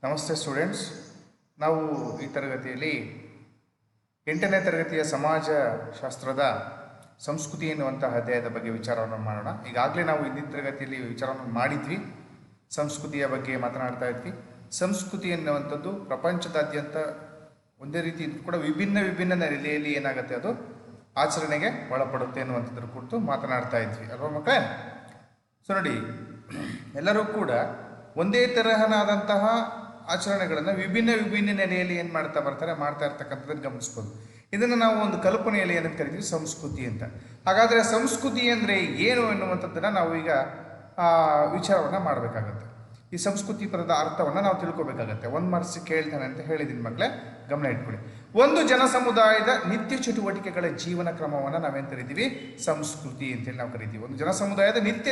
ನಮಸ್ತೆ ಸ್ಟೂಡೆಂಟ್ಸ್. ನಾವು ಈ ತರಗತಿಯಲ್ಲಿ 8ನೇ ತರಗತಿಯ ಸಮಾಜಶಾಸ್ತ್ರದ ಸಂಸ್ಕೃತಿ ಎನ್ನುವಂತಹ ಅಧ್ಯಾಯದ ಬಗ್ಗೆ ವಿಚಾರವನ್ನು ಮಾಡೋಣ. ಈಗಾಗಲೇ ನಾವು ಹಿಂದಿನ ತರಗತಿಯಲ್ಲಿ ವಿಚಾರವನ್ನು ಮಾಡಿದ್ವಿ. ಸಂಸ್ಕೃತಿಯ ಬಗ್ಗೆ ಮಾತನಾಡ್ತಾ ಇದ್ವಿ. ಸಂಸ್ಕೃತಿ ಎನ್ನುವಂಥದ್ದು ಪ್ರಪಂಚದಾದ್ಯಂತ ಒಂದೇ ರೀತಿ ಇದ್ರೂ ಕೂಡ ವಿಭಿನ್ನ ನೆಲೆಯಲ್ಲಿ ಏನಾಗುತ್ತೆ, ಅದು ಆಚರಣೆಗೆ ಒಳಪಡುತ್ತೆ ಎನ್ನುವಂಥದ್ರ ಕುರಿತು ಮಾತನಾಡ್ತಾ ಇದ್ವಿ ಅಲ್ವಾ ಮಕ್ಕಳೇ? ಸೊ ನೋಡಿ, ಎಲ್ಲರೂ ಕೂಡ ಒಂದೇ ತರಹನಾದಂತಹ ಆಚರಣೆಗಳನ್ನು ವಿಭಿನ್ನ ನೆಲೆಯಲ್ಲಿ ಏನು ಮಾಡ್ತಾ ಇರ್ತಕ್ಕಂಥದ್ದನ್ನು ಗಮನಿಸ್ಬೋದು. ಇದನ್ನು ನಾವು ಒಂದು ಕಲ್ಪನೆಯಲ್ಲಿ ಏನಂತ ಕರಿತೀವಿ, ಸಂಸ್ಕೃತಿ ಅಂತ. ಹಾಗಾದರೆ ಸಂಸ್ಕೃತಿ ಅಂದರೆ ಏನು ಎನ್ನುವಂಥದ್ದನ್ನು ನಾವು ಈಗ ವಿಚಾರವನ್ನು ಮಾಡಬೇಕಾಗತ್ತೆ. ಈ ಸಂಸ್ಕೃತಿ ಪದದ ಅರ್ಥವನ್ನು ನಾವು ತಿಳ್ಕೊಬೇಕಾಗತ್ತೆ. ಒಂದು ಮಾರ್ಕ್ಸ್ ಕೇಳ್ತಾನೆ ಅಂತ ಹೇಳಿದ್ದೀನಿ ಮಕ್ಕಳೇ, ಗಮನ ಇಟ್ಕೊಳ್ಳಿ. ಒಂದು ಜನ ಸಮುದಾಯದ ನಿತ್ಯ ಚಟುವಟಿಕೆಗಳ ಜೀವನ ಕ್ರಮವನ್ನು ನಾವೇನು ಕರಿತೀವಿ, ಸಂಸ್ಕೃತಿ ಅಂತೇಳಿ ನಾವು ಕರಿತೀವಿ. ಒಂದು ಜನ ಸಮುದಾಯದ ನಿತ್ಯ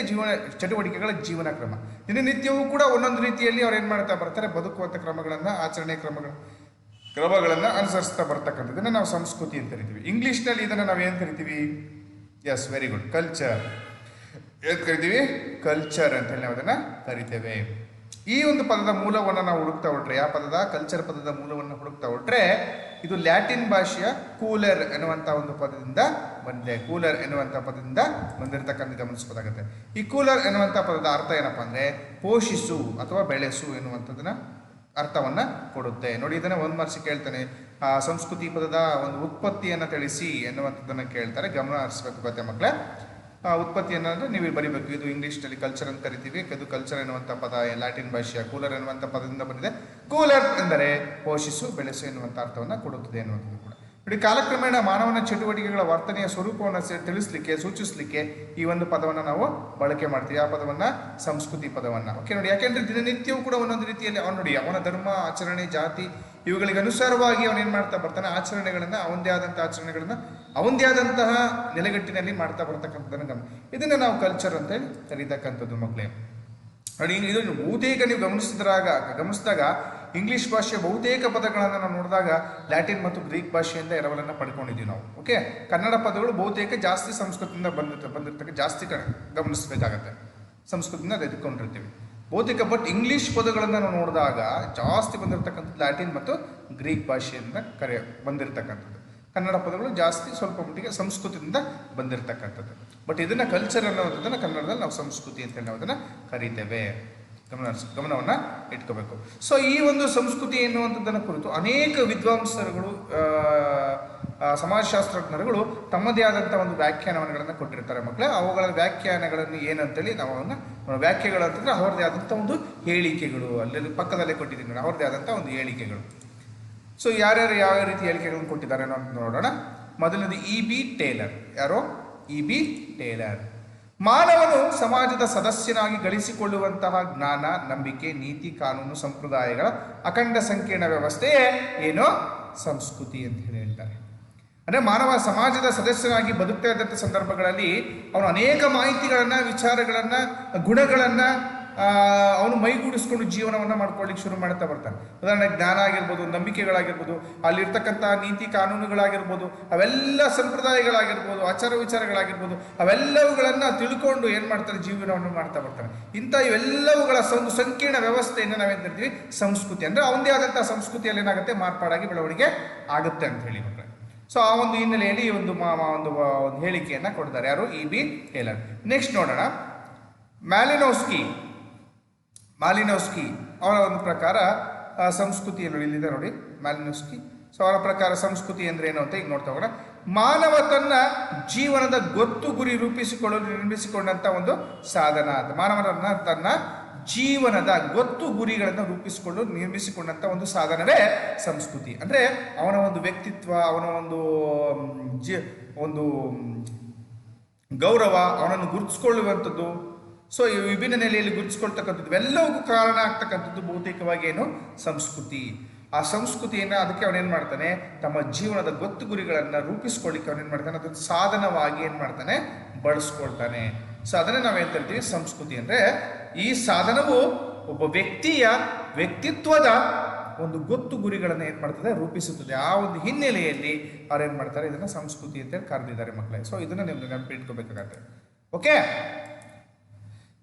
ಚಟುವಟಿಕೆಗಳ ಜೀವನ ಕ್ರಮ. ದಿನನಿತ್ಯವೂ ಕೂಡ ಒಂದೊಂದು ರೀತಿಯಲ್ಲಿ ಅವ್ರು ಏನು ಮಾಡ್ತಾ ಬರ್ತಾರೆ, ಬದುಕುವಂಥ ಕ್ರಮಗಳನ್ನು, ಆಚರಣೆ ಕ್ರಮಗಳನ್ನು ಅನುಸರಿಸ್ತಾ ಬರ್ತಕ್ಕಂಥದ್ದನ್ನು ನಾವು ಸಂಸ್ಕೃತಿ ಅಂತ ಕರಿತೀವಿ. ಇಂಗ್ಲೀಷ್ನಲ್ಲಿ ಇದನ್ನು ನಾವು ಏನು ಕರಿತೀವಿ? Yes, very good, culture. ಏನು ಕರಿತೀವಿ? ಕಲ್ಚರ್ ಅಂತೇಳಿ ನಾವು ಅದನ್ನು ಕರಿತೇವೆ. ಈ ಒಂದು ಪದದ ಮೂಲವನ್ನು ನಾವು ಹುಡುಕ್ತಾ ಹೊಟ್ರೆ, ಆ ಪದದ ಕಲ್ಚರ್ ಪದದ ಮೂಲವನ್ನು ಹುಡುಕ್ತಾ ಹೊಟ್ರೆ, ಇದು ಲ್ಯಾಟಿನ್ ಭಾಷೆಯ ಕೂಲರ್ ಎನ್ನುವಂಥ ಒಂದು ಪದದಿಂದ ಬಂದಿದೆ. ಕೂಲರ್ ಎನ್ನುವಂಥ ಪದದಿಂದ ಬಂದಿರತಕ್ಕಂಥ ಗಮನಿಸಬಹುದಾಗುತ್ತೆ. ಈ ಕೂಲರ್ ಎನ್ನುವಂಥ ಪದದ ಅರ್ಥ ಏನಪ್ಪ ಅಂದರೆ ಪೋಷಿಸು ಅಥವಾ ಬೆಳೆಸು ಎನ್ನುವಂಥದ್ದನ್ನ ಅರ್ಥವನ್ನು ಕೊಡುತ್ತೆ. ನೋಡಿ, ಇದನ್ನು ಒಂದು ಮಾರ್ಕ್ಸ್ ಕೇಳ್ತಾನೆ. ಸಂಸ್ಕೃತಿ ಪದದ ಒಂದು ಉತ್ಪತ್ತಿಯನ್ನು ತಿಳಿಸಿ ಎನ್ನುವಂಥದ್ದನ್ನು ಕೇಳ್ತಾರೆ. ಗಮನ ಹರಿಸಬೇಕು ಗೊತ್ತೆ ಮಕ್ಕಳೇ. ಉತ್ಪತ್ತಿ ಅನ್ನೋದು ನೀವು ಬರಿಬೇಕು. ಇದು ಇಂಗ್ಲೀಷ್ನಲ್ಲಿ ಕಲ್ಚರ್ ಅಂತ ಕರಿತೀವಿ. ಇದು ಕಲ್ಚರ್ ಎನ್ನುವಂಥ ಪದ ಲ್ಯಾಟಿನ್ ಭಾಷೆಯ ಕೂಲರ್ ಎನ್ನುವಂಥ ಪದದಿಂದ ಬಂದಿದೆ. ಕೂಲರ್ ಎಂದರೆ ಪೋಷಿಸು, ಬೆಳೆಸು ಎನ್ನುವಂಥ ಅರ್ಥವನ್ನು ಕೊಡುತ್ತದೆ ಎನ್ನುವಂಥದ್ದು ಕೂಡ. ನೋಡಿ, ಕಾಲಕ್ರಮೇಣ ಮಾನವನ ಚಟುವಟಿಕೆಗಳ ವರ್ತನೆಯ ಸ್ವರೂಪವನ್ನು ತಿಳಿಸ್ಲಿಕ್ಕೆ, ಸೂಚಿಸಲಿಕ್ಕೆ ಈ ಒಂದು ಪದವನ್ನು ನಾವು ಬಳಕೆ ಮಾಡ್ತೀವಿ. ಆ ಪದವನ್ನು ಸಂಸ್ಕೃತಿ ಪದವನ್ನು. ಓಕೆ ನೋಡಿ, ಯಾಕೆಂದರೆ ದಿನನಿತ್ಯವೂ ಕೂಡ ಒಂದೊಂದು ರೀತಿಯಲ್ಲಿ ಅವನು ನೋಡಿ, ಅವನ ಧರ್ಮ, ಆಚರಣೆ, ಜಾತಿ ಇವುಗಳಿಗೆ ಅನುಸಾರವಾಗಿ ಅವನೇನು ಮಾಡ್ತಾ ಬರ್ತಾನೆ, ಆಚರಣೆಗಳನ್ನು, ಅವನದೇ ಆದಂಥ ಆಚರಣೆಗಳನ್ನು ಅವನದೇ ಆದಂತಹ ನೆಲೆಗಟ್ಟಿನಲ್ಲಿ ಮಾಡ್ತಾ ಬರ್ತಕ್ಕಂಥದ್ದನ್ನು ಗಮನ. ಇದನ್ನು ನಾವು ಕಲ್ಚರ್ ಅಂತೇಳಿ ಕರೀತಕ್ಕಂಥದ್ದು ಮಕ್ಕಳೇ. ನೋಡಿ, ಇದನ್ನು ಬಹುತೇಕ ನೀವು ಗಮನಿಸಿದಾಗ ಇಂಗ್ಲೀಷ್ ಭಾಷೆಯ ಬಹುತೇಕ ಪದಗಳನ್ನು ನಾವು ನೋಡಿದಾಗ ಲ್ಯಾಟಿನ್ ಮತ್ತು ಗ್ರೀಕ್ ಭಾಷೆಯಿಂದ ಎರವಲನ್ನು ಪಡ್ಕೊಂಡಿದ್ದೀವಿ ನಾವು. ಓಕೆ, ಕನ್ನಡ ಪದಗಳು ಬಹುತೇಕ ಜಾಸ್ತಿ ಸಂಸ್ಕೃತದಿಂದ ಬಂದಿರ್ತಕ್ಕ ಜಾಸ್ತಿ ಗಮನಿಸಬೇಕಾಗತ್ತೆ. ಸಂಸ್ಕೃತದಿಂದ ತೆಗೆದುಕೊಂಡಿರ್ತೀವಿ ಬಹುತೇಕ. ಬಟ್ ಇಂಗ್ಲೀಷ್ ಪದಗಳನ್ನು ನಾವು ನೋಡಿದಾಗ ಜಾಸ್ತಿ ಬಂದಿರತಕ್ಕಂಥದ್ದು ಲ್ಯಾಟಿನ್ ಮತ್ತು ಗ್ರೀಕ್ ಭಾಷೆಯಿಂದ ಬಂದಿರತಕ್ಕಂಥದ್ದು. ಕನ್ನಡ ಪದಗಳು ಜಾಸ್ತಿ ಸ್ವಲ್ಪ ಮಟ್ಟಿಗೆ ಸಂಸ್ಕೃತದಿಂದ ಬಂದಿರತಕ್ಕಂಥದ್ದು. ಬಟ್ ಇದನ್ನು ಕಲ್ಚರ್ ಅನ್ನೋದನ್ನು ಕನ್ನಡದಲ್ಲಿ ನಾವು ಸಂಸ್ಕೃತಿ ಅಂತೇಳಿ ನಾವು ಅದನ್ನು ಕರಿತೇವೆ. ಗಮನವನ್ನು ಇಟ್ಕೋಬೇಕು. ಸೊ ಈ ಒಂದು ಸಂಸ್ಕೃತಿ ಎನ್ನುವಂಥದ್ದನ್ನು ಕುರಿತು ಅನೇಕ ವಿದ್ವಾಂಸರುಗಳು, ಸಮಾಜಶಾಸ್ತ್ರಜ್ಞರುಗಳು ತಮ್ಮದೇ ಆದಂಥ ಒಂದು ವ್ಯಾಖ್ಯಾನಗಳನ್ನು ಕೊಟ್ಟಿರ್ತಾರೆ ಮಕ್ಕಳೇ. ಅವುಗಳ ವ್ಯಾಖ್ಯಾನಗಳನ್ನು ಏನಂತೇಳಿ ನಾವು ಅವನ್ನ ವ್ಯಾಖ್ಯೆಗಳು ಅಂತಂದರೆ ಅವರದೇ ಆದಂಥ ಒಂದು ಹೇಳಿಕೆಗಳು. ಅಲ್ಲಿ ಪಕ್ಕದಲ್ಲೇ ಕೊಟ್ಟಿದ್ದೀನಿ, ಅವರದೇ ಆದಂಥ ಒಂದು ಹೇಳಿಕೆಗಳು. ಸೊ ಯಾರ್ಯಾರು ಯಾವ ರೀತಿ ಹೇಳಿಕೆಗಳನ್ನು ಕೊಟ್ಟಿದ್ದಾರೆ ಅನ್ನೋದು ನೋಡೋಣ. ಮೊದಲನೇದು ಇ.ಬಿ. ಟೇಲರ್. ಯಾರೋ? ಇ.ಬಿ. ಟೇಲರ್. ಮಾನವನು ಸಮಾಜದ ಸದಸ್ಯನಾಗಿ ಗಳಿಸಿಕೊಳ್ಳುವಂತಹ ಜ್ಞಾನ, ನಂಬಿಕೆ, ನೀತಿ, ಕಾನೂನು, ಸಂಪ್ರದಾಯಗಳ ಅಖಂಡ ಸಂಕೀರ್ಣ ವ್ಯವಸ್ಥೆಯೇ ಏನೋ ಸಂಸ್ಕೃತಿ ಅಂತ ಹೇಳ್ತಾರೆ. ಅಂದರೆ ಮಾನವ ಸಮಾಜದ ಸದಸ್ಯನಾಗಿ ಬದುಕ್ತಾ ಇದ್ದಂಥ ಸಂದರ್ಭಗಳಲ್ಲಿ ಅವನು ಅನೇಕ ಮಾಹಿತಿಗಳನ್ನು, ವಿಚಾರಗಳನ್ನು, ಗುಣಗಳನ್ನು ಅವನು ಮೈಗೂಡಿಸ್ಕೊಂಡು ಜೀವನವನ್ನು ಮಾಡ್ಕೊಳ್ಳಿಕ್ಕೆ ಶುರು ಮಾಡ್ತಾ ಬರ್ತಾನೆ. ಉದಾಹರಣೆಗೆ ಜ್ಞಾನ ಆಗಿರ್ಬೋದು, ನಂಬಿಕೆಗಳಾಗಿರ್ಬೋದು, ಅಲ್ಲಿರ್ತಕ್ಕಂಥ ನೀತಿ ಕಾನೂನುಗಳಾಗಿರ್ಬೋದು, ಅವೆಲ್ಲ ಸಂಪ್ರದಾಯಗಳಾಗಿರ್ಬೋದು, ಆಚಾರ ವಿಚಾರಗಳಾಗಿರ್ಬೋದು, ಅವೆಲ್ಲವುಗಳನ್ನು ತಿಳ್ಕೊಂಡು ಏನು ಮಾಡ್ತಾರೆ, ಜೀವನವನ್ನು ಮಾಡ್ತಾ ಬರ್ತಾನೆ. ಇಂಥ ಇವೆಲ್ಲವುಗಳ ಒಂದು ಸಂಕೀರ್ಣ ವ್ಯವಸ್ಥೆಯನ್ನು ನಾವೇನು ಕರಿತೀವಿ, ಸಂಸ್ಕೃತಿ. ಅಂದರೆ ಅವನದೇ ಆದಂಥ ಸಂಸ್ಕೃತಿಯಲ್ಲಿ ಏನಾಗುತ್ತೆ, ಮಾರ್ಪಾಡಾಗಿ ಬೆಳವಣಿಗೆ ಆಗುತ್ತೆ ಅಂತ ಹೇಳಿ ಮಕ್ಕಳು. ಸೊ ಆ ಒಂದು ಹಿನ್ನೆಲೆಯಲ್ಲಿ ಒಂದು ಹೇಳಿಕೆಯನ್ನು ಕೊಡ್ತಾರೆ. ಯಾರು? ಇ.ಬಿ. ಟೇಲರ್. ನೆಕ್ಸ್ಟ್ ನೋಡೋಣ, ಮಾಲಿನೋವ್ಸ್ಕಿ ಅವರ ಒಂದು ಪ್ರಕಾರ ಸಂಸ್ಕೃತಿಯನ್ನು ಇಲ್ಲಿದೆ ನೋಡಿ, ಮಾಲಿನೋವ್ಸ್ಕಿ. ಸೊ ಅವರ ಪ್ರಕಾರ ಸಂಸ್ಕೃತಿ ಅಂದರೆ ಏನು ಅಂತ ಈಗ ನೋಡ್ತಾ ಹೋಗೋಣ. ಮಾನವ ತನ್ನ ಜೀವನದ ಗೊತ್ತು ಗುರಿ ರೂಪಿಸಿಕೊಳ್ಳಲು ನಿರ್ಮಿಸಿಕೊಂಡಂಥ ಒಂದು ಸಾಧನ ಅಂತ. ಮಾನವನನ್ನ ತನ್ನ ಜೀವನದ ಗೊತ್ತು ಗುರಿಗಳನ್ನು ರೂಪಿಸಿಕೊಳ್ಳಲು ನಿರ್ಮಿಸಿಕೊಂಡಂಥ ಒಂದು ಸಾಧನವೇ ಸಂಸ್ಕೃತಿ. ಅಂದರೆ ಅವನ ಒಂದು ವ್ಯಕ್ತಿತ್ವ, ಅವನ ಒಂದು ಗೌರವ, ಅವನನ್ನು ಗುರುತಿಸ್ಕೊಳ್ಳುವಂಥದ್ದು. ಸೊ ಈ ವಿಭಿನ್ನ ನೆಲೆಯಲ್ಲಿ ಗುರುತಿಸ್ಕೊಳ್ತಕ್ಕಂಥದ್ದು ಎಲ್ಲವೂ ಕಾರಣ ಆಗ್ತಕ್ಕಂಥದ್ದು ಬಹುತೇಕವಾಗಿ ಏನು, ಸಂಸ್ಕೃತಿ. ಆ ಸಂಸ್ಕೃತಿಯನ್ನು ಅದಕ್ಕೆ ಅವನೇನು ಮಾಡ್ತಾನೆ, ತಮ್ಮ ಜೀವನದ ಗೊತ್ತು ಗುರಿಗಳನ್ನು ರೂಪಿಸ್ಕೊಳ್ಳಿಕ್ಕೆ ಅವನೇನು ಮಾಡ್ತಾನೆ, ಅದನ್ನು ಸಾಧನವಾಗಿ ಏನು ಮಾಡ್ತಾನೆ, ಬಳಸ್ಕೊಳ್ತಾನೆ. ಸೊ ಅದನ್ನೇ ನಾವೇನು ಹೇಳ್ತೀವಿ, ಸಂಸ್ಕೃತಿ. ಅಂದರೆ ಈ ಸಾಧನವು ಒಬ್ಬ ವ್ಯಕ್ತಿಯ ವ್ಯಕ್ತಿತ್ವದ ಒಂದು ಗೊತ್ತು ಗುರಿಗಳನ್ನು ಏನು ಮಾಡ್ತದೆ, ರೂಪಿಸುತ್ತದೆ. ಆ ಒಂದು ಹಿನ್ನೆಲೆಯಲ್ಲಿ ಅವ್ರೇನು ಮಾಡ್ತಾರೆ, ಇದನ್ನು ಸಂಸ್ಕೃತಿ ಅಂತೇಳಿ ಕರೆದಿದ್ದಾರೆ ಮಕ್ಕಳೇ. ಸೊ ಇದನ್ನು ನೀವು ನೆನಪಿಟ್ಕೋಬೇಕಾಗತ್ತೆ. ಓಕೆ,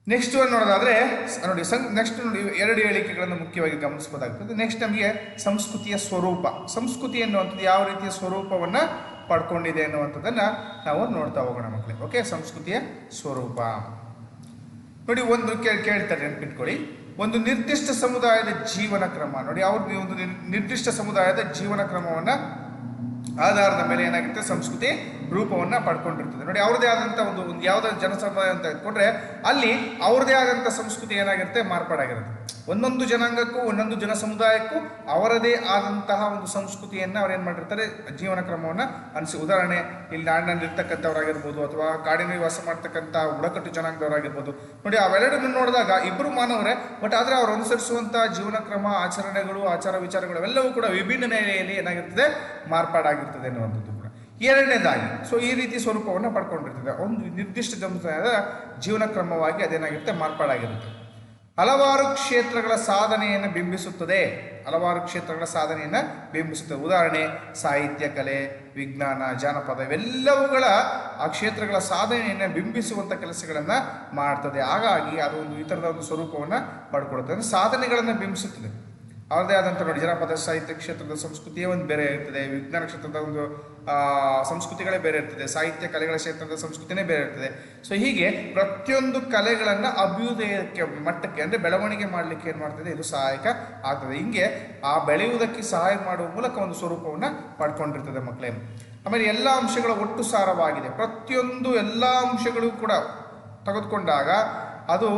ನೆಕ್ಸ್ಟ್ ನೋಡೋದಾದ್ರೆ ನೋಡಿ ನೆಕ್ಸ್ಟ್ ನೋಡಿ 2 ಹೇಳಿಕೆಗಳನ್ನು ಮುಖ್ಯವಾಗಿ ಗಮನಿಸಬಹುದಾಗ್ತದೆ. ನೆಕ್ಸ್ಟ್ ನಮಗೆ ಸಂಸ್ಕೃತಿಯ ಸ್ವರೂಪ, ಸಂಸ್ಕೃತಿ ಎನ್ನುವಂಥದ್ದು ಯಾವ ರೀತಿಯ ಸ್ವರೂಪವನ್ನ ಪಡ್ಕೊಂಡಿದೆ ಅನ್ನುವಂಥದ್ದನ್ನ ನಾವು ನೋಡ್ತಾ ಹೋಗೋಣ ಮಕ್ಕಳೇ. ಓಕೆ, ಸಂಸ್ಕೃತಿಯ ಸ್ವರೂಪ ನೋಡಿ, ಒಂದು ಕೇಳ್ತಾರೆ, ನೆನ್ಪಿಟ್ಕೊಳ್ಳಿ, ಒಂದು ನಿರ್ದಿಷ್ಟ ಸಮುದಾಯದ ಜೀವನ ಕ್ರಮ. ನೋಡಿ, ಅವ್ರ ಒಂದು ನಿರ್ದಿಷ್ಟ ಸಮುದಾಯದ ಜೀವನ ಕ್ರಮವನ್ನ ಆಧಾರದ ಮೇಲೆ ಏನಾಗುತ್ತೆ, ಸಂಸ್ಕೃತಿ ರೂಪವನ್ನ ಪಡ್ಕೊಂಡಿರ್ತದೆ. ನೋಡಿ, ಅವ್ರದೇ ಆದಂಥ ಒಂದು ಯಾವುದಾದ್ರು ಜನಸಮುದಾಯ ಅಂತ ಇಟ್ಕೊಂಡ್ರೆ ಅಲ್ಲಿ ಅವ್ರದೇ ಆದಂಥ ಸಂಸ್ಕೃತಿ ಏನಾಗಿರುತ್ತೆ, ಮಾರ್ಪಾಡಾಗಿರುತ್ತೆ. ಒಂದೊಂದು ಜನಾಂಗಕ್ಕೂ ಒಂದೊಂದು ಜನ ಸಮುದಾಯಕ್ಕೂ ಅವರದೇ ಆದಂತಹ ಒಂದು ಸಂಸ್ಕೃತಿಯನ್ನು ಅವ್ರು ಏನು ಮಾಡಿರ್ತಾರೆ, ಜೀವನ ಕ್ರಮವನ್ನು ಉದಾಹರಣೆ ಇಲ್ಲಿ ನಾಡಿನಲ್ಲಿರ್ತಕ್ಕಂಥವ್ರಾಗಿರ್ಬೋದು ಅಥವಾ ಕಾಡಿನಲ್ಲಿ ವಾಸ ಮಾಡ್ತಕ್ಕಂಥ ಬುಡಕಟ್ಟು ಜನಾಂಗದವರಾಗಿರ್ಬೋದು. ನೋಡಿ, ಅವೆರಡನ್ನು ನೋಡಿದಾಗ ಇಬ್ಬರು ಮಾನವರೇ, ಬಟ್ ಆದರೆ ಅವರು ಅನುಸರಿಸುವಂಥ ಜೀವನ ಕ್ರಮ, ಆಚರಣೆಗಳು, ಆಚಾರ ವಿಚಾರಗಳು ಅವೆಲ್ಲವೂ ಕೂಡ ವಿಭಿನ್ನ ನೆಲೆಯಲ್ಲಿ ಏನಾಗಿರ್ತದೆ, ಮಾರ್ಪಾಡಾಗಿರ್ತದೆ ಅನ್ನುವಂಥದ್ದು ಕೂಡ. ಎರಡನೇದಾಗಿ ಈ ರೀತಿ ಸ್ವರೂಪವನ್ನು ಪಡ್ಕೊಂಡಿರ್ತದೆ. ಒಂದು ನಿರ್ದಿಷ್ಟ ಸಮುದಾಯದ ಜೀವನ ಕ್ರಮವಾಗಿ ಅದೇನಾಗಿರುತ್ತೆ, ಮಾರ್ಪಾಡಾಗಿರುತ್ತೆ. ಹಲವಾರು ಕ್ಷೇತ್ರಗಳ ಸಾಧನೆಯನ್ನು ಬಿಂಬಿಸುತ್ತದೆ, ಹಲವಾರು ಕ್ಷೇತ್ರಗಳ ಸಾಧನೆಯನ್ನು ಬಿಂಬಿಸುತ್ತದೆ. ಉದಾಹರಣೆ ಸಾಹಿತ್ಯ, ಕಲೆ, ವಿಜ್ಞಾನ, ಜಾನಪದ ಇವೆಲ್ಲವುಗಳ ಆ ಕ್ಷೇತ್ರಗಳ ಸಾಧನೆಯನ್ನು ಬಿಂಬಿಸುವಂಥ ಕೆಲಸಗಳನ್ನು ಮಾಡ್ತದೆ. ಹಾಗಾಗಿ ಅದು ಒಂದು ಈ ಥರದ ಒಂದು ಸ್ವರೂಪವನ್ನು ಪಡ್ಕೊಡುತ್ತದೆ, ಅಂದರೆ ಸಾಧನೆಗಳನ್ನು ಬಿಂಬಿಸುತ್ತದೆ. ಅವ್ರದ್ದೇ ಆದಂಥ ನೋಡಿ, ಜನಪದ ಸಾಹಿತ್ಯ ಕ್ಷೇತ್ರದ ಸಂಸ್ಕೃತಿಯೇ ಒಂದು ಬೇರೆ ಇರ್ತದೆ, ವಿಜ್ಞಾನ ಕ್ಷೇತ್ರದ ಒಂದು ಸಂಸ್ಕೃತಿಗಳೇ ಬೇರೆ ಇರ್ತದೆ, ಸಾಹಿತ್ಯ ಕಲೆಗಳ ಕ್ಷೇತ್ರದ ಸಂಸ್ಕೃತಿನೇ ಬೇರೆ ಇರ್ತದೆ. ಹೀಗೆ ಪ್ರತಿಯೊಂದು ಕಲೆಗಳನ್ನು ಅಭ್ಯುದಯಕ್ಕೆ ಮಟ್ಟಕ್ಕೆ ಅಂದರೆ ಬೆಳವಣಿಗೆ ಮಾಡಲಿಕ್ಕೆ ಏನು ಮಾಡ್ತದೆ, ಇದು ಸಹಾಯಕ ಆಗ್ತದೆ. ಹಿಂಗೆ ಆ ಬೆಳೆಯುವುದಕ್ಕೆ ಸಹಾಯ ಮಾಡುವ ಮೂಲಕ ಒಂದು ಸ್ವರೂಪವನ್ನು ಪಡ್ಕೊಂಡಿರ್ತದೆ ಮಕ್ಕಳೇ. ಆಮೇಲೆ ಎಲ್ಲ ಅಂಶಗಳ ಒಟ್ಟು ಸಾರವಾಗಿದೆ. ಪ್ರತಿಯೊಂದು ಎಲ್ಲ ಅಂಶಗಳು ಕೂಡ ತೆಗೆದುಕೊಂಡಾಗ ಅದು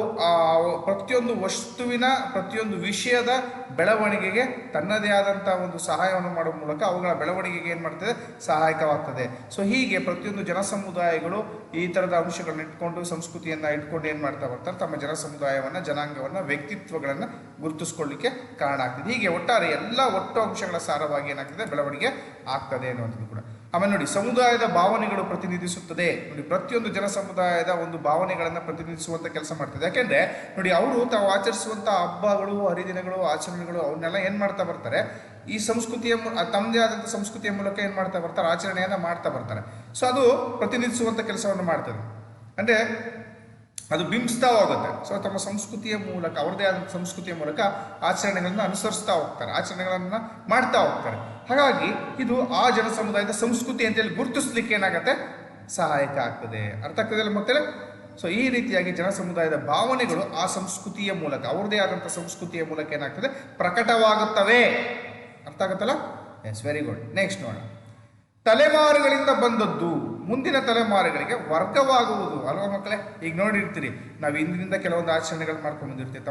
ಪ್ರತಿಯೊಂದು ವಸ್ತುವಿನ, ಪ್ರತಿಯೊಂದು ವಿಷಯದ ಬೆಳವಣಿಗೆಗೆ ತನ್ನದೇ ಆದಂಥ ಒಂದು ಸಹಾಯವನ್ನು ಮಾಡುವ ಮೂಲಕ ಅವುಗಳ ಬೆಳವಣಿಗೆಗೆ ಏನು ಮಾಡ್ತದೆ, ಸಹಾಯಕವಾಗ್ತದೆ. ಹೀಗೆ ಪ್ರತಿಯೊಂದು ಜನ ಸಮುದಾಯಗಳು ಈ ಥರದ ಅಂಶಗಳನ್ನ ಇಟ್ಕೊಂಡು, ಸಂಸ್ಕೃತಿಯನ್ನು ಇಟ್ಕೊಂಡು ಏನು ಮಾಡ್ತಾ ಬರ್ತಾರೆ, ತಮ್ಮ ಜನ ಸಮುದಾಯವನ್ನು, ಜನಾಂಗವನ್ನು, ವ್ಯಕ್ತಿತ್ವಗಳನ್ನು ಗುರುತಿಸ್ಕೊಳ್ಳಿಕ್ಕೆ ಕಾರಣ ಆಗ್ತದೆ. ಹೀಗೆ ಒಟ್ಟಾರೆ ಎಲ್ಲ ಒಟ್ಟು ಅಂಶಗಳ ಸಾರವಾಗಿ ಏನಾಗ್ತದೆ, ಬೆಳವಣಿಗೆ ಆಗ್ತದೆ ಅನ್ನುವಂಥದ್ದು ಕೂಡ. ಆಮೇಲೆ ನೋಡಿ, ಸಮುದಾಯದ ಭಾವನೆಗಳು ಪ್ರತಿನಿಧಿಸುತ್ತದೆ. ನೋಡಿ, ಪ್ರತಿಯೊಂದು ಜನ ಸಮುದಾಯದ ಒಂದು ಭಾವನೆಗಳನ್ನು ಪ್ರತಿನಿಧಿಸುವಂಥ ಕೆಲಸ ಮಾಡ್ತದೆ. ಯಾಕೆಂದರೆ ನೋಡಿ, ಅವರು ತಾವು ಆಚರಿಸುವಂಥ ಹಬ್ಬಗಳು, ಹರಿದಿನಗಳು, ಆಚರಣೆಗಳು ಅವನ್ನೆಲ್ಲ ಏನು ಮಾಡ್ತಾ ಬರ್ತಾರೆ, ಈ ಸಂಸ್ಕೃತಿಯ ತಮ್ಮದೇ ಆದಂಥ ಸಂಸ್ಕೃತಿಯ ಮೂಲಕ ಏನು ಮಾಡ್ತಾ ಬರ್ತಾರೆ, ಆಚರಣೆಯನ್ನು ಮಾಡ್ತಾ ಬರ್ತಾರೆ. ಅದು ಪ್ರತಿನಿಧಿಸುವಂಥ ಕೆಲಸವನ್ನು ಮಾಡ್ತದೆ, ಅಂದರೆ ಅದು ಬಿಂಬಿಸ್ತಾ ಹೋಗುತ್ತೆ. ತಮ್ಮ ಸಂಸ್ಕೃತಿಯ ಮೂಲಕ, ಅವ್ರದೇ ಆದಂಥ ಸಂಸ್ಕೃತಿಯ ಮೂಲಕ ಆಚರಣೆಗಳನ್ನು ಅನುಸರಿಸ್ತಾ ಹೋಗ್ತಾರೆ, ಆಚರಣೆಗಳನ್ನು ಮಾಡ್ತಾ ಹೋಗ್ತಾರೆ. ಹಾಗಾಗಿ ಇದು ಆ ಜನ ಸಮುದಾಯದ ಸಂಸ್ಕೃತಿ ಅಂತೇಳಿ ಗುರುತಿಸ್ಲಿಕ್ಕೆ ಏನಾಗುತ್ತೆ, ಸಹಾಯಕ ಆಗ್ತದೆ. ಅರ್ಥ ಆಗ್ತದಲ್ಲ ಮಕ್ಕಳೇ? ಈ ರೀತಿಯಾಗಿ ಜನ ಸಮುದಾಯದ ಭಾವನೆಗಳು ಆ ಸಂಸ್ಕೃತಿಯ ಮೂಲಕ, ಅವ್ರದೇ ಆದಂಥ ಸಂಸ್ಕೃತಿಯ ಮೂಲಕ ಏನಾಗ್ತದೆ, ಪ್ರಕಟವಾಗುತ್ತವೆ. ಅರ್ಥ ಆಗುತ್ತಲ್ಲ? S, very good. ನೆಕ್ಸ್ಟ್ ನೋಡೋಣ. ತಲೆಮಾರುಗಳಿಂದ ಬಂದದ್ದು ಮುಂದಿನ ತಲೆಮಾರುಗಳಿಗೆ ವರ್ಗವಾಗುವುದು ಅಲ್ವಾ ಮಕ್ಕಳೇ? ಈಗ ನೋಡಿರ್ತೀರಿ, ನಾವು ಇಂದಿನಿಂದ ಕೆಲವೊಂದು ಆಚರಣೆಗಳು ಮಾಡ್ಕೊಂಡ್ಬಂದಿರ್ತೀವಿ.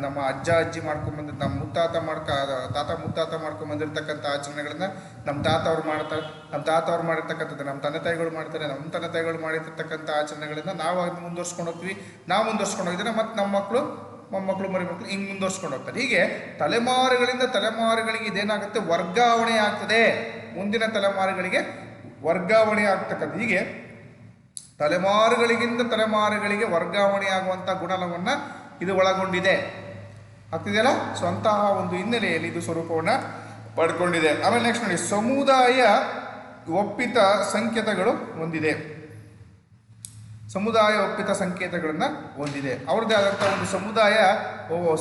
ನಮ್ಮ ಅಜ್ಜ ಅಜ್ಜಿ ಮಾಡ್ಕೊಂಡ್ಬಂದಿರ್, ನಮ್ಮ ತಾತ ಮುತ್ತಾತ ಮಾಡ್ಕೊಂಡ್ಬಂದಿರ್ತಕ್ಕಂಥ ಆಚರಣೆಗಳನ್ನ ನಮ್ಮ ತಾತ ಅವ್ರು ಮಾಡ್ತಾರೆ, ನಮ್ಮ ತಾತ ಅವ್ರು ಮಾಡಿರ್ತಕ್ಕಂಥದ್ದು ನಮ್ಮ ತಂದೆ ತಾಯಿಗಳು ಮಾಡ್ತಾರೆ, ನಮ್ಮ ತಂದೆ ತಾಯಿಗಳು ಮಾಡಿರ್ತಕ್ಕಂಥ ಆಚರಣೆಗಳನ್ನ ನಾವು ಅದನ್ನ ಮುಂದುವರ್ಸ್ಕೊಂಡು ಹೋಗ್ತೀವಿ. ನಾವು ಮುಂದುವರ್ಸ್ಕೊಂಡು ಹೋಗಿದ್ರೆ ಮತ್ತು ನಮ್ಮ ಮಕ್ಕಳು, ಮೊಮ್ಮಕ್ಕಳು, ಮರಿ ಮಕ್ಕಳು ಹಿಂಗೆ ಮುಂದುವರ್ಸ್ಕೊಂಡು ಹೋಗ್ತಾರೆ. ಹೀಗೆ ತಲೆಮಾರುಗಳಿಂದ ತಲೆಮಾರುಗಳಿಗೆ ಇದೇನಾಗುತ್ತೆ, ವರ್ಗಾವಣೆ ಆಗ್ತದೆ. ಮುಂದಿನ ತಲೆಮಾರುಗಳಿಗೆ ವರ್ಗಾವಣೆ ಆಗ್ತಕ್ಕಂಥ, ಹೀಗೆ ತಲೆಮಾರುಗಳಿಗಿಂತ ತಲೆಮಾರುಗಳಿಗೆ ವರ್ಗಾವಣೆ ಆಗುವಂಥ ಗುಣಲವನ್ನು ಇದು ಒಳಗೊಂಡಿದೆ. ಆಗ್ತಿದೆಯಲ್ಲ? ಅಂತಹ ಒಂದು ಹಿನ್ನೆಲೆಯಲ್ಲಿ ಇದು ಸ್ವರೂಪವನ್ನು ಪಡ್ಕೊಂಡಿದೆ. ಆಮೇಲೆ ನೆಕ್ಸ್ಟ್ ನೋಡಿ, ಸಮುದಾಯ ಒಪ್ಪಿತ ಸಂಕೇತಗಳು ಹೊಂದಿದೆ. ಸಮುದಾಯ ಒಪ್ಪಿತ ಸಂಕೇತಗಳನ್ನು ಹೊಂದಿದೆ. ಅವ್ರದ್ದೇ ಆದಂಥ ಒಂದು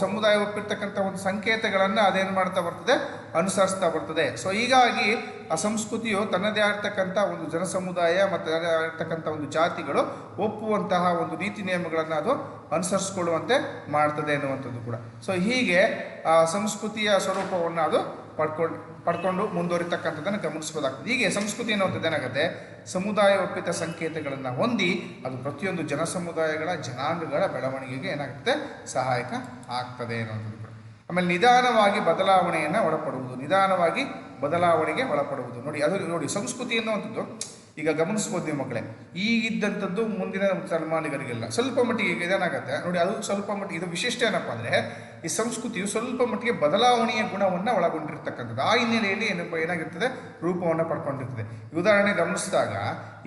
ಸಮುದಾಯ ಒಪ್ಪಿರ್ತಕ್ಕಂಥ ಒಂದು ಸಂಕೇತಗಳನ್ನು ಅದೇನು ಮಾಡ್ತಾ ಬರ್ತದೆ, ಅನುಸರಿಸ್ತಾ ಬರ್ತದೆ. ಹೀಗಾಗಿ ಆ ಸಂಸ್ಕೃತಿಯು ತನ್ನದೇ ಆಗಿರ್ತಕ್ಕಂಥ ಒಂದು ಜನ ಸಮುದಾಯ ಮತ್ತು ತನ್ನದೇ ಆಗಿರ್ತಕ್ಕಂಥ ಒಂದು ಜಾತಿಗಳು ಒಪ್ಪುವಂತಹ ಒಂದು ನೀತಿ ನಿಯಮಗಳನ್ನು ಅದು ಅನುಸರಿಸ್ಕೊಳ್ಳುವಂತೆ ಮಾಡ್ತದೆ ಎನ್ನುವಂಥದ್ದು ಕೂಡ. ಹೀಗೆ ಆ ಸಂಸ್ಕೃತಿಯ ಸ್ವರೂಪವನ್ನು ಅದು ಪಡ್ಕೊಂಡು ಮುಂದುವರಿತಕ್ಕಂಥದ್ದನ್ನು ಗಮನಿಸಬಹುದಾಗ್ತದೆ. ಹೀಗೆ ಸಂಸ್ಕೃತಿ ಅನ್ನುವಂಥದ್ದು ಏನಾಗುತ್ತೆ, ಸಮುದಾಯ ಒಪ್ಪಿತ ಸಂಕೇತಗಳನ್ನು ಹೊಂದಿ ಅದು ಪ್ರತಿಯೊಂದು ಜನ ಸಮುದಾಯಗಳ, ಜನಾಂಗಗಳ ಬೆಳವಣಿಗೆಗೆ ಏನಾಗುತ್ತೆ, ಸಹಾಯಕ ಆಗ್ತದೆ ಅನ್ನುವಂಥದ್ದು ಕೂಡ. ಆಮೇಲೆ ನಿಧಾನವಾಗಿ ಬದಲಾವಣೆಯನ್ನು ಬದಲಾವಣೆಗೆ ಒಳಪಡುವುದು. ನೋಡಿ ಸಂಸ್ಕೃತಿ ಅನ್ನುವಂಥದ್ದು ಈಗ ಗಮನಿಸ್ಬೋದು ನೀವು ಮಕ್ಕಳೇ, ಈಗಿದ್ದಂಥದ್ದು ಮುಂದಿನ ತಲೆಮಾರುಗಳಿಗೆಲ್ಲ ಸ್ವಲ್ಪ ಮಟ್ಟಿಗೆ ಈಗ ಏನಾಗುತ್ತೆ ನೋಡಿ, ಅದು ಸ್ವಲ್ಪ ಮಟ್ಟಿಗೆ ಇದು ವಿಶಿಷ್ಟ ಏನಪ್ಪ ಅಂದರೆ, ಈ ಸಂಸ್ಕೃತಿಯು ಸ್ವಲ್ಪ ಮಟ್ಟಿಗೆ ಬದಲಾವಣೆಯ ಗುಣವನ್ನು ಒಳಗೊಂಡಿರ್ತಕ್ಕಂಥದ್ದು. ಆ ಹಿನ್ನೆಲೆಯಲ್ಲಿ ಏನಾಗಿರ್ತದೆ, ರೂಪವನ್ನು ಪಡ್ಕೊಂಡಿರ್ತದೆ. ಉದಾಹರಣೆ ಗಮನಿಸಿದಾಗ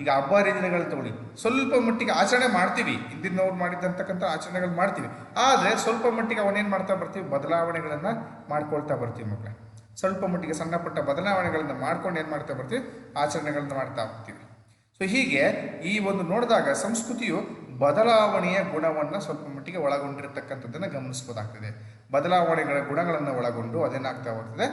ಈಗ ಹಬ್ಬ ಹರಿದಿನಗಳು ತಗೊಳ್ಳಿ, ಸ್ವಲ್ಪ ಮಟ್ಟಿಗೆ ಆಚರಣೆ ಮಾಡ್ತೀವಿ, ಹಿಂದಿನವ್ರು ಮಾಡಿದಂತಕ್ಕಂಥ ಆಚರಣೆಗಳು ಮಾಡ್ತೀವಿ, ಆದರೆ ಸ್ವಲ್ಪ ಮಟ್ಟಿಗೆ ಅವನ್ನೇನು ಮಾಡ್ತಾ ಬರ್ತೀವಿ, ಬದಲಾವಣೆಗಳನ್ನು ಮಾಡ್ಕೊಳ್ತಾ ಬರ್ತೀವಿ ಮಕ್ಕಳೇ. ಸ್ವಲ್ಪ ಮಟ್ಟಿಗೆ ಸಣ್ಣ ಪುಟ್ಟ ಬದಲಾವಣೆಗಳನ್ನು ಮಾಡ್ಕೊಂಡು ಏನು ಮಾಡ್ತಾ ಬರ್ತೀವಿ, ಆಚರಣೆಗಳನ್ನು ಮಾಡ್ತಾ ಹೋಗ್ತೀವಿ. ಹೀಗೆ ಈ ಒಂದು ನೋಡಿದಾಗ ಸಂಸ್ಕೃತಿಯು ಬದಲಾವಣೆಯ ಗುಣವನ್ನು ಸ್ವಲ್ಪ ಮಟ್ಟಿಗೆ ಒಳಗೊಂಡಿರ್ತಕ್ಕಂಥದ್ದನ್ನು ಗಮನಿಸ್ಬೋದಾಗ್ತದೆ. ಬದಲಾವಣೆಗಳ ಗುಣಗಳನ್ನು ಒಳಗೊಂಡು ಅದೇನಾಗ್ತಾ ಹೋಗ್ತದೆ,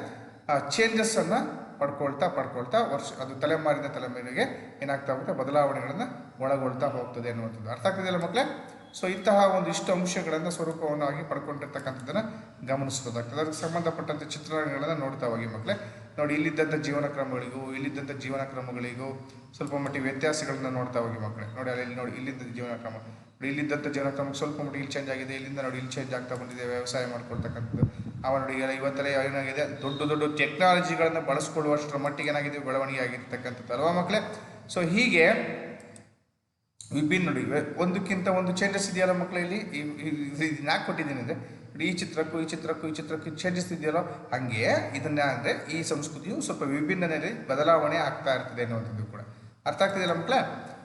ಚೇಂಜಸ್ಸನ್ನು ಪಡ್ಕೊಳ್ತಾ ಅದು ತಲೆಮಾರಿನ ತಲೆಮಾರಿಗೆ ಏನಾಗ್ತಾ ಹೋಗುತ್ತೆ, ಬದಲಾವಣೆಗಳನ್ನು ಒಳಗೊಳ್ತಾ ಹೋಗ್ತದೆ ಅನ್ನುವಂಥದ್ದು ಅರ್ಥ ಆಗ್ತದೆಯಲ್ಲ ಮಕ್ಕಳೇ. ಸೊ ಇಂತಹ ಒಂದಿಷ್ಟು ಅಂಶಗಳನ್ನು ಸ್ವರೂಪವನ್ನಾಗಿ ಪಡ್ಕೊಂಡಿರ್ತಕ್ಕಂಥದ್ದನ್ನು ಗಮನಿಸ್ಬೋದಾಗ್ತದೆ. ಅದಕ್ಕೆ ಸಂಬಂಧಪಟ್ಟಂಥ ಚಿತ್ರಣಗಳನ್ನು ನೋಡ್ತಾ ಹೋಗಿ ಮಕ್ಕಳೇ. ನೋಡಿ, ಇಲ್ಲಿದ್ದಂಥ ಇಲ್ಲಿದ್ದಂಥ ಜೀವನ ಕ್ರಮಗಳಿಗೂ ಸ್ವಲ್ಪ ಮಟ್ಟಿಗೆ ವ್ಯತ್ಯಾಸಗಳನ್ನು ನೋಡ್ತಾ ಹೋಗಿ ಮಕ್ಕಳೇ. ನೋಡಿ ಅಲ್ಲಿ ನೋಡಿ, ಇಲ್ಲಿದ್ದ ಜೀವನ ಕ್ರಮ ನೋಡಿ, ಇಲ್ಲಿದ್ದಂಥ ಜೀವನ ಕ್ರಮ ಸ್ವಲ್ಪ ಮಟ್ಟಿಗೆ ಇಲ್ಲಿ ಚೇಂಜ್ ಆಗಿದೆ, ಇಲ್ಲಿಂದ ನೋಡಿ ಇಲ್ಲಿ ಚೇಂಜ್ ಆಗ್ತಾ ಬಂದಿದೆ ವ್ಯವಸಾಯ ಮಾಡ್ಕೊಳ್ತಕ್ಕಂಥದ್ದು. ನೋಡಿ ಇವತ್ತೆಲ್ಲ ಏನಾಗಿದೆ, ದೊಡ್ಡ ಟೆಕ್ನಾಲಜಿಗಳನ್ನು ಬಳಸ್ಕೊಳ್ಳುವಷ್ಟರ ಮಟ್ಟಿಗೆ ಏನಾಗಿದೆ, ಬೆಳವಣಿಗೆ ಆಗಿರ್ತಕ್ಕಂಥದ್ದು ಅಲ್ವಾ ಮಕ್ಕಳೇ. ಸೊ ಹೀಗೆ ವಿಭಿನ್ನ ನೋಡಿ, ಒಂದಕ್ಕಿಂತ ಒಂದು ಚೇಂಜಸ್ ಇದೆಯಲ್ಲ ಮಕ್ಕಳೇ. ಇಲ್ಲಿ ಯಾಕೆ ಕೊಟ್ಟಿದ್ದೀನಿ ಅಂದರೆ, ಈ ಚಿತ್ರಕ್ಕೂ ಚೇಂಜಸ್ ಇದೆಯಲ್ಲೋ, ಹಾಗೆ ಇದನ್ನ ಅಂದರೆ ಈ ಸಂಸ್ಕೃತಿಯು ಸ್ವಲ್ಪ ವಿಭಿನ್ನತೆಯಲ್ಲಿ ಬದಲಾವಣೆ ಆಗ್ತಾ ಇರ್ತದೆ ಅನ್ನುವಂಥದ್ದು ಕೂಡ ಅರ್ಥ ಆಗ್ತಿದೆಯಲ್ಲ ಮಕ್ಕಳೇ.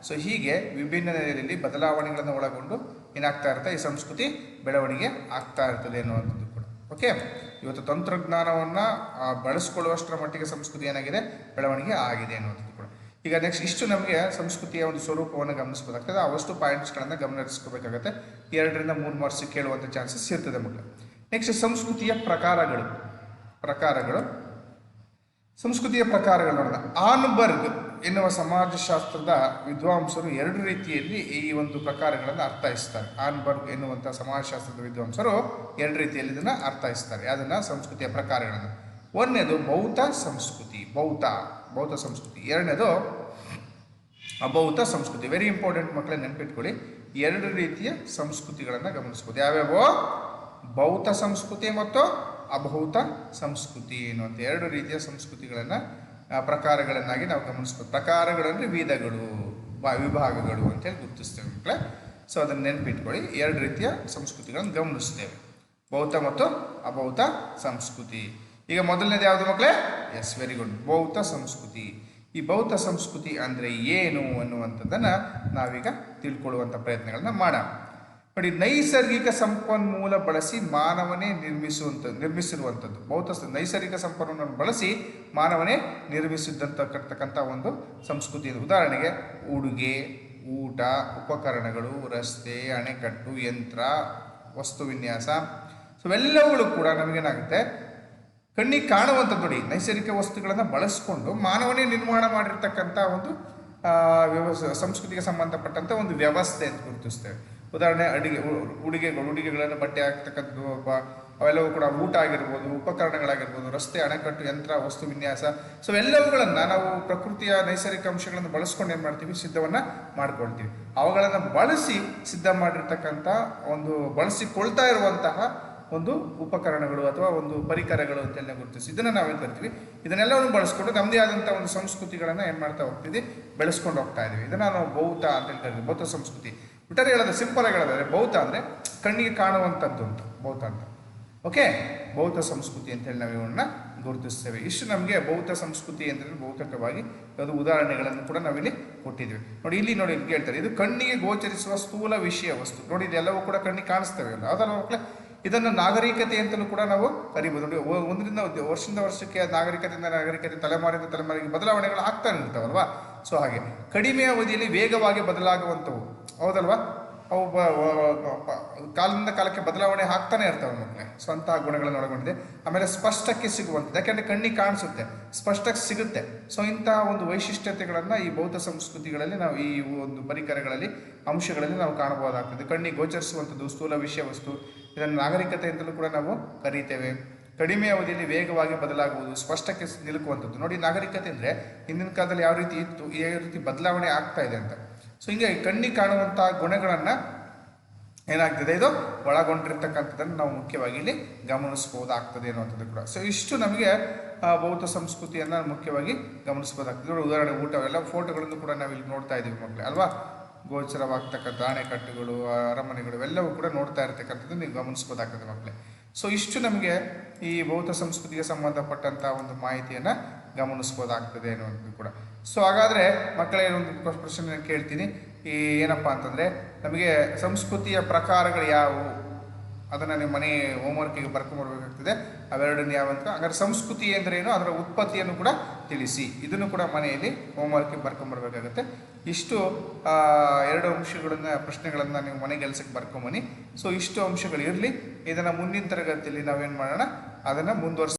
ಸೊ ಹೀಗೆ ವಿಭಿನ್ನ ನೆಲೆಯಲ್ಲಿ ಬದಲಾವಣೆಗಳನ್ನು ಒಳಗೊಂಡು ಏನಾಗ್ತಾ ಇರುತ್ತೆ, ಈ ಸಂಸ್ಕೃತಿ ಬೆಳವಣಿಗೆ ಆಗ್ತಾ ಇರ್ತದೆ ಅನ್ನುವಂಥದ್ದು ಕೂಡ. ಓಕೆ, ಇವತ್ತು ತಂತ್ರಜ್ಞಾನವನ್ನು ಬಳಸ್ಕೊಳ್ಳುವಷ್ಟರ ಮಟ್ಟಿಗೆ ಸಂಸ್ಕೃತಿ ಏನಾಗಿದೆ, ಬೆಳವಣಿಗೆ ಆಗಿದೆ ಅನ್ನುವಂಥದ್ದು ಕೂಡ. ಈಗ ನೆಕ್ಸ್ಟ್ ಇಷ್ಟು ನಮಗೆ ಸಂಸ್ಕೃತಿಯ ಒಂದು ಸ್ವರೂಪವನ್ನು ಗಮನಿಸಬೇಕಾಗ್ತದೆ. ಅವಷ್ಟು ಪಾಯಿಂಟ್ಸ್ಗಳನ್ನು ಗಮನಿಸ್ಕೋಬೇಕಾಗತ್ತೆ. 2 ರಿಂದ 3 ಮಾರ್ಕ್ಸ್ ಕೇಳುವಂಥ ಚಾನ್ಸಸ್ ಇರ್ತದೆ ಮಕ್ಕಳು. ನೆಕ್ಸ್ಟ್ ಸಂಸ್ಕೃತಿಯ ಪ್ರಕಾರಗಳು ನೋಡೋಣ. ಆನ್ಬರ್ಗ್ ಎನ್ನುವ ಸಮಾಜಶಾಸ್ತ್ರದ ವಿದ್ವಾಂಸರು 2 ರೀತಿಯಲ್ಲಿ ಈ ಒಂದು ಪ್ರಕಾರಗಳನ್ನು ಅರ್ಥೈಸ್ತಾರೆ. ಆನ್ಬರ್ಗ್ ಎನ್ನುವಂಥ ಸಮಾಜಶಾಸ್ತ್ರದ ವಿದ್ವಾಂಸರು 2 ರೀತಿಯಲ್ಲಿ ಇದನ್ನು ಅರ್ಥೈಸ್ತಾರೆ. ಅದನ್ನು ಸಂಸ್ಕೃತಿಯ ಪ್ರಕಾರಗಳನ್ನು. ಒಂದನೇದು ಭೌತ ಸಂಸ್ಕೃತಿ, ಭೌತ ಸಂಸ್ಕೃತಿ. ಎರಡನೇದು ಅಭೌತ ಸಂಸ್ಕೃತಿ. ವೆರಿ ಇಂಪಾರ್ಟೆಂಟ್ ಮಕ್ಕಳೇ, ನೆನಪಿಟ್ಕೊಳ್ಳಿ. 2 ರೀತಿಯ ಸಂಸ್ಕೃತಿಗಳನ್ನು ಗಮನಿಸ್ಬೋದು. ಯಾವ್ಯಾವೋ? ಭೌತ ಸಂಸ್ಕೃತಿ ಮತ್ತು ಅಭೌತ ಸಂಸ್ಕೃತಿ ಎನ್ನುವಂಥ 2 ರೀತಿಯ ಸಂಸ್ಕೃತಿಗಳನ್ನು ಪ್ರಕಾರಗಳನ್ನಾಗಿ ನಾವು ಗಮನಿಸ್ಬೋದು. ಪ್ರಕಾರಗಳಂದರೆ ವಿಧಗಳು, ವಿಭಾಗಗಳು ಅಂತೇಳಿ ಗುರುತಿಸ್ತೇವೆ ಮಕ್ಕಳೇ. ಸೊ ಅದನ್ನು ನೆನಪಿಟ್ಕೊಳ್ಳಿ. 2 ರೀತಿಯ ಸಂಸ್ಕೃತಿಗಳನ್ನು ಗಮನಿಸ್ತೇವೆ, ಭೌತ ಮತ್ತು ಅಭೌತ ಸಂಸ್ಕೃತಿ. ಈಗ ಮೊದಲನೇದು ಯಾವುದು ಮಕ್ಕಳೇ? ಎಸ್, ವೆರಿ ಗುಡ್, ಭೌತ ಸಂಸ್ಕೃತಿ. ಈ ಭೌತ ಸಂಸ್ಕೃತಿ ಅಂದರೆ ಏನು ಅನ್ನುವಂಥದ್ದನ್ನು ನಾವೀಗ ತಿಳ್ಕೊಳ್ಳುವಂಥ ಪ್ರಯತ್ನಗಳನ್ನ ಮಾಡೋಣ. ನೋಡಿ, ನೈಸರ್ಗಿಕ ಸಂಪನ್ಮೂಲ ಬಳಸಿ ಮಾನವನೇ ನಿರ್ಮಿಸಿರುವಂಥದ್ದು ನೈಸರ್ಗಿಕ ಸಂಪನ್ಮೂಲವನ್ನು ಬಳಸಿ ಮಾನವನೇ ನಿರ್ಮಿಸಿದಂತಕ್ಕಂಥ ಒಂದು ಸಂಸ್ಕೃತಿ. ಉದಾಹರಣೆಗೆ ಉಡುಗೆ, ಊಟ, ಉಪಕರಣಗಳು, ರಸ್ತೆ, ಅಣೆಕಟ್ಟು, ಯಂತ್ರ, ವಸ್ತು ವಿನ್ಯಾಸ. ಸೊ ಇವೆಲ್ಲವುಗಳು ಕೂಡ ನಮಗೇನಾಗುತ್ತೆ, ಕಣ್ಣಿಗೆ ಕಾಣುವಂಥದ್ದು. ನೋಡಿ, ನೈಸರ್ಗಿಕ ವಸ್ತುಗಳನ್ನು ಬಳಸ್ಕೊಂಡು ಮಾನವನೇ ನಿರ್ಮಾಣ ಮಾಡಿರ್ತಕ್ಕಂಥ ಒಂದು ಸಂಸ್ಕೃತಿಗೆ ಸಂಬಂಧಪಟ್ಟಂಥ ಒಂದು ವ್ಯವಸ್ಥೆ ಅಂತ ಗುರುತಿಸ್ತೇವೆ. ಉದಾಹರಣೆ ಉಡುಗೆಗಳನ್ನು ಬಟ್ಟೆ ಹಾಕ್ತಕ್ಕಂಥದ್ದು, ಅವೆಲ್ಲವೂ ಕೂಡ ಊಟ ಆಗಿರ್ಬೋದು, ಉಪಕರಣಗಳಾಗಿರ್ಬೋದು, ರಸ್ತೆ, ಅಣೆಕಟ್ಟು, ಯಂತ್ರ, ವಸ್ತು ವಿನ್ಯಾಸ. ಸೊ ಎಲ್ಲವುಗಳನ್ನು ನಾವು ಪ್ರಕೃತಿಯ ನೈಸರ್ಗಿಕ ಅಂಶಗಳನ್ನು ಬಳಸ್ಕೊಂಡು ಏನು ಮಾಡ್ತೀವಿ, ಸಿದ್ಧವನ್ನು ಮಾಡ್ಕೊಳ್ತೀವಿ. ಅವುಗಳನ್ನು ಬಳಸಿ ಸಿದ್ಧ ಮಾಡಿರ್ತಕ್ಕಂಥ ಬಳಸಿಕೊಳ್ತಾ ಇರುವಂತಹ ಒಂದು ಉಪಕರಣಗಳು ಅಥವಾ ಒಂದು ಪರಿಕರಗಳು ಅಂತೆಲ್ಲ ಗುರುತಿಸಿ ಇದನ್ನು ನಾವೇನು ಕರಿತೀವಿ. ಇದನ್ನೆಲ್ಲವನ್ನು ಬಳಸ್ಕೊಂಡು ನಮ್ಮದೇ ಆದಂಥ ಒಂದು ಸಂಸ್ಕೃತಿಗಳನ್ನು ಏನು ಮಾಡ್ತಾ ಹೋಗ್ತೀವಿ, ಬೆಳೆಸ್ಕೊಂಡು ಹೋಗ್ತಾ ಇದ್ದೀವಿ. ಇದನ್ನು ನಾವು ಭೌತ ಅಂತೇಳಿ ಕರಿತೀವಿ, ಭೌತ ಸಂಸ್ಕೃತಿ. ಬಿಟ್ಟರೆ ಹೇಳೋದು ಸಿಂಪಲ್ ಆಗಿ ಹೇಳೋದಾದ್ರೆ ಭೌತ ಅಂದರೆ ಕಣ್ಣಿಗೆ ಕಾಣುವಂಥದ್ದು ಅಂತ ಭೌತ ಅಂತ. ಓಕೆ, ಭೌತ ಸಂಸ್ಕೃತಿ ಅಂತೇಳಿ ನಾವು ಇವನ್ನ ಗುರುತಿಸ್ತೇವೆ. ಇಷ್ಟು ನಮಗೆ ಭೌತ ಸಂಸ್ಕೃತಿ ಅಂದರೆ ಭೌತಿಕವಾಗಿ ಅದು ಉದಾಹರಣೆಗಳನ್ನು ಕೂಡ ನಾವಿಲ್ಲಿ ಕೊಟ್ಟಿದ್ದೀವಿ. ನೋಡಿ, ಇಲ್ಲಿ ಕೇಳ್ತಾರೆ, ಇದು ಕಣ್ಣಿಗೆ ಗೋಚರಿಸುವ ಸ್ಥೂಲ ವಿಷಯ ವಸ್ತು. ನೋಡಿ, ಇದೆಲ್ಲವೂ ಕೂಡ ಕಣ್ಣಿಗೆ ಕಾಣಿಸ್ತೇವೆ ಅಲ್ಲ, ಅದಲ್ಲ ಮಕ್ಕಳೇ. ಇದನ್ನು ನಾಗರಿಕತೆ ಅಂತಲೂ ಕೂಡ ನಾವು ಕರಿಬೋದು. ನೋಡಿ, ಒಂದರಿಂದ ವರ್ಷದಿಂದ ವರ್ಷಕ್ಕೆ ನಾಗರಿಕತೆಯಿಂದ ನಾಗರಿಕತೆ, ತಲೆಮಾರಿಂದ ತಲೆಮಾರಿಗೆ ಬದಲಾವಣೆಗಳು ಆಗ್ತಾನೆ ಇರ್ತಾವಲ್ವಾ. ಸೊ ಹಾಗೆ ಕಡಿಮೆ ಅವಧಿಯಲ್ಲಿ ವೇಗವಾಗಿ ಬದಲಾಗುವಂಥವು, ಹೌದಲ್ವಾ. ಅವು ಕಾಲದಿಂದ ಕಾಲಕ್ಕೆ ಬದಲಾವಣೆ ಆಗ್ತಾನೆ ಇರ್ತವೆ ಮಕ್ಕಳೇ. ಸೊ ಅಂತಹ ಗುಣಗಳನ್ನು ಒಳಗೊಂಡಿದೆ. ಆಮೇಲೆ ಸ್ಪಷ್ಟಕ್ಕೆ ಸಿಗುವಂಥದ್ದು, ಯಾಕೆಂದರೆ ಕಣ್ಣಿಗೆ ಕಾಣಿಸುತ್ತೆ, ಸ್ಪಷ್ಟಕ್ಕೆ ಸಿಗುತ್ತೆ. ಸೊ ಇಂತಹ ಒಂದು ವೈಶಿಷ್ಟ್ಯತೆಗಳನ್ನು ಈ ಭೌತ ಸಂಸ್ಕೃತಿಗಳಲ್ಲಿ ನಾವು ಈ ಒಂದು ಪರಿಕರಗಳಲ್ಲಿ ಅಂಶಗಳಲ್ಲಿ ನಾವು ಕಾಣಬಹುದಾಗ್ತದೆ. ಕಣ್ಣಿಗೆ ಗೋಚರಿಸುವಂಥದ್ದು ಸ್ಥೂಲ ವಿಷಯ ವಸ್ತು, ಇದನ್ನು ನಾಗರಿಕತೆ ಅಂತಲೂ ಕೂಡ ನಾವು ಕರೀತೇವೆ. ಕಡಿಮೆ ಅವಧಿಯಲ್ಲಿ ವೇಗವಾಗಿ ಬದಲಾಗುವುದು, ಸ್ಪಷ್ಟಕ್ಕೆ ನಿಲುಕುವಂಥದ್ದು. ನೋಡಿ, ನಾಗರಿಕತೆ ಅಂದರೆ ಹಿಂದಿನ ಕಾಲದಲ್ಲಿ ಯಾವ ರೀತಿ ಇತ್ತು, ಯಾವ ರೀತಿ ಬದಲಾವಣೆ ಆಗ್ತಾ ಇದೆ ಅಂತ. ಸೊ ಹಿಂಗೆ ಕಣ್ಣಿಗೆ ಕಾಣುವಂಥ ಗುಣಗಳನ್ನು ಏನಾಗ್ತದೆ, ಇದು ಒಳಗೊಂಡಿರ್ತಕ್ಕಂಥದ್ದನ್ನು ನಾವು ಮುಖ್ಯವಾಗಿ ಇಲ್ಲಿ ಗಮನಿಸ್ಬೋದಾಗ್ತದೆ ಅನ್ನುವಂಥದ್ದು ಕೂಡ. ಸೊ ಇಷ್ಟು ನಮಗೆ ಭೌತ ಸಂಸ್ಕೃತಿಯನ್ನು ಮುಖ್ಯವಾಗಿ ಗಮನಿಸ್ಬೋದಾಗ್ತದೆ. ಉದಾಹರಣೆ ಊಟ, ಎಲ್ಲ ಫೋಟೋಗಳನ್ನು ಕೂಡ ನಾವು ಇಲ್ಲಿ ನೋಡ್ತಾ ಇದ್ದೀವಿ ಮಕ್ಕಳೇ ಅಲ್ವಾ. ಗೋಚರವಾಗ್ತಕ್ಕಂಥ ಅಣೆಕಟ್ಟುಗಳು, ಅರಮನೆಗಳು ಇವೆಲ್ಲವೂ ಕೂಡ ನೋಡ್ತಾ ಇರ್ತಕ್ಕಂಥದ್ದು ನೀವು ಗಮನಿಸ್ಬೋದಾಗ್ತದೆ ಮಕ್ಕಳೇ. ಸೊ ಇಷ್ಟು ನಮಗೆ ಈ ಭೌತ ಸಂಸ್ಕೃತಿಗೆ ಸಂಬಂಧಪಟ್ಟಂಥ ಒಂದು ಮಾಹಿತಿಯನ್ನು ಗಮನಿಸ್ಬೋದಾಗ್ತದೆ ಅನ್ನುವಂಥದ್ದು ಕೂಡ. ಸೊ ಹಾಗಾದರೆ ಮಕ್ಕಳೇ, ಒಂದು ಪ್ರಶ್ನೆ ಕೇಳ್ತೀನಿ. ಏನಪ್ಪ ಅಂತಂದರೆ, ನಮಗೆ ಸಂಸ್ಕೃತಿಯ ಪ್ರಕಾರಗಳು ಯಾವುವು ಅದನ್ನು ನೀವು ಮನೆ ಹೋಮ್ವರ್ಕಿಗೆ ಬರ್ಕೊಂಬರ್ಬೇಕಾಗ್ತದೆ. ಅವೆರಡನ್ನು ಯಾವಂತ ಹಾಗಾದ್ರೆ ಸಂಸ್ಕೃತಿ ಎಂದರೇನು, ಅದರ ಉತ್ಪತ್ತಿಯನ್ನು ಕೂಡ ತಿಳಿಸಿ. ಇದನ್ನು ಕೂಡ ಮನೆಯಲ್ಲಿ ಹೋಮ್ವರ್ಕಿಗೆ ಬರ್ಕೊಂಬರ್ಬೇಕಾಗುತ್ತೆ. ಇಷ್ಟು 2 ಅಂಶಗಳನ್ನು ಪ್ರಶ್ನೆಗಳನ್ನು ನೀವು ಮನೆ ಕೆಲಸಕ್ಕೆ ಬರ್ಕೊಂಬನ್ನಿ. ಸೊ ಇಷ್ಟು ಅಂಶಗಳು ಇರಲಿ. ಇದನ್ನು ಮುಂದಿನ ತರಗತಿಯಲ್ಲಿ ನಾವೇನು ಮಾಡೋಣ, ಅದನ್ನು ಮುಂದುವರಿಸ